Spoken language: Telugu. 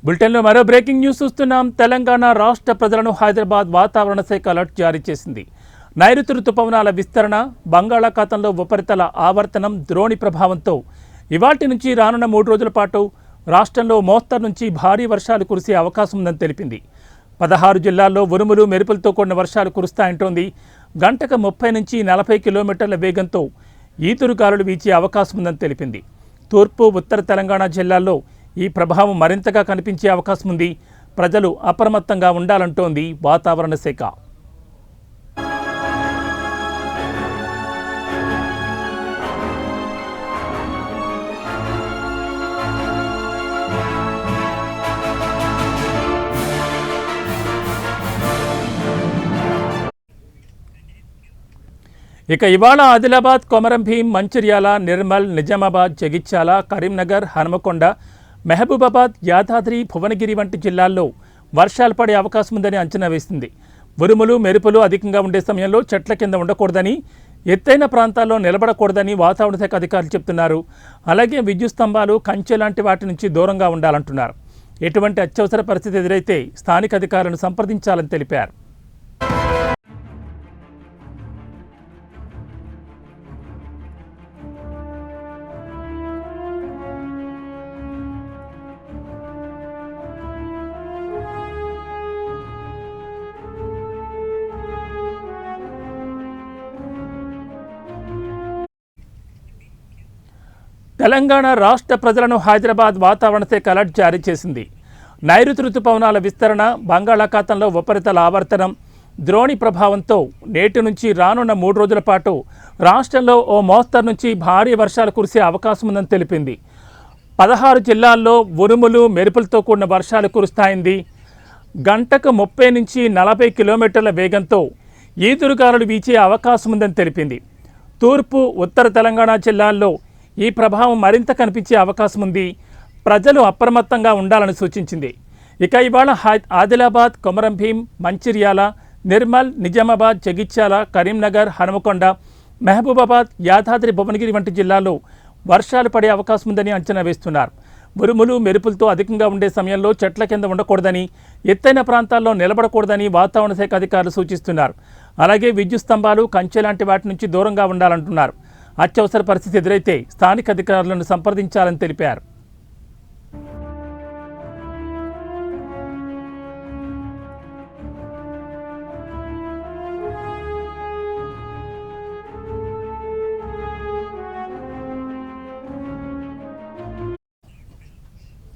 బులెటిన్లో మరో బ్రేకింగ్ న్యూస్ చూస్తున్నాం. తెలంగాణ రాష్ట్ర ప్రజలను హైదరాబాద్ వాతావరణ శాఖ అలర్ట్ జారీ చేసింది. నైరుతి రుతుపవనాల విస్తరణ, బంగాళాఖాతంలో ఉపరితల ఆవర్తనం, ద్రోణి ప్రభావంతో ఇవాల్టి నుంచి రానున్న 3 రోజుల పాటు రాష్ట్రంలో మోస్తరు నుంచి భారీ వర్షాలు కురిసే అవకాశం ఉందని తెలిపింది. 16 జిల్లాల్లో ఉరుములు మెరుపులతో కూడిన వర్షాలు కురుస్తాయంటోంది. గంటకు 30 నుంచి 40 కిలోమీటర్ల వేగంతో ఈదురుగాలులు వీచే అవకాశం ఉందని తెలిపింది. తూర్పు, ఉత్తర తెలంగాణ జిల్లాల్లో ఈ ప్రభావం మరింతగా కనిపించే అవకాశం ఉంది. ప్రజలు అప్రమత్తంగా ఉండాలంటోంది వాతావరణ శాఖ. ఇక ఇవాళ ఆదిలాబాద్, కొమరంభీం, మంచిర్యాల, నిర్మల్, నిజామాబాద్, జగిత్యాల, కరీంనగర్, హనుమకొండ, మహబూబాబాద్, యాదాద్రి, భువనగిరి వంటి జిల్లాల్లో వర్షాలు పడే అవకాశం ఉందని అంచనా వేసింది. ఉరుములు, మెరుపులు అధికంగా ఉండే సమయంలో చెట్ల కింద ఉండకూడదని, ఎత్తైన ప్రాంతాల్లో నిలబడకూడదని వాతావరణ శాఖ అధికారులు చెప్తున్నారు. అలాగే విద్యుత్ స్తంభాలు, కంచె లాంటి వాటి నుంచి దూరంగా ఉండాలంటున్నారు. ఎటువంటి అత్యవసర పరిస్థితి ఎదురైతే స్థానిక అధికారులను సంప్రదించాలని తెలిపారు. తెలంగాణ రాష్ట్ర ప్రజలను హైదరాబాద్ వాతావరణ శాఖ అలర్ట్ జారీ చేసింది. నైరుతి రుతుపవనాల విస్తరణ, బంగాళాఖాతంలో ఉపరితల ఆవర్తనం, ద్రోణి ప్రభావంతో నేటి నుంచి రానున్న 3 రోజుల పాటు రాష్ట్రంలో ఓ మోస్తరు నుంచి భారీ వర్షాలు కురిసే అవకాశం ఉందని తెలిపింది. 16 జిల్లాల్లో ఉరుములు, మెరుపులతో కూడిన వర్షాలు కురుస్తాయింది. గంటకు 30 నుంచి 40 కిలోమీటర్ల వేగంతో ఈదురుగాలులు వీచే అవకాశం ఉందని తెలిపింది. తూర్పు, ఉత్తర తెలంగాణ జిల్లాల్లో ఈ ప్రభావం మరింత కనిపించే అవకాశం ఉంది. ప్రజలు అప్రమత్తంగా ఉండాలని సూచించింది. ఇక ఇవాళ ఆదిలాబాద్, కొమరంభీం, మంచిర్యాల, నిర్మల్, నిజామాబాద్, జగిత్యాల, కరీంనగర్, హనుమకొండ, మహబూబాబాద్, యాదాద్రి, భువనగిరి వంటి జిల్లాల్లో వర్షాలు పడే అవకాశం ఉందని అంచనా వేస్తున్నారు. ఉరుములు, మెరుపులతో అధికంగా ఉండే సమయంలో చెట్ల కింద ఉండకూడదని, ఎత్తైన ప్రాంతాల్లో నిలబడకూడదని వాతావరణ శాఖ అధికారులు సూచిస్తున్నారు. అలాగే విద్యుత్ స్తంభాలు, కంచె లాంటి వాటి నుంచి దూరంగా ఉండాలంటున్నారు. అత్యవసర పరిస్థితి ఎదురైతే స్థానిక అధికారులను సంప్రదించాలని తెలిపారు.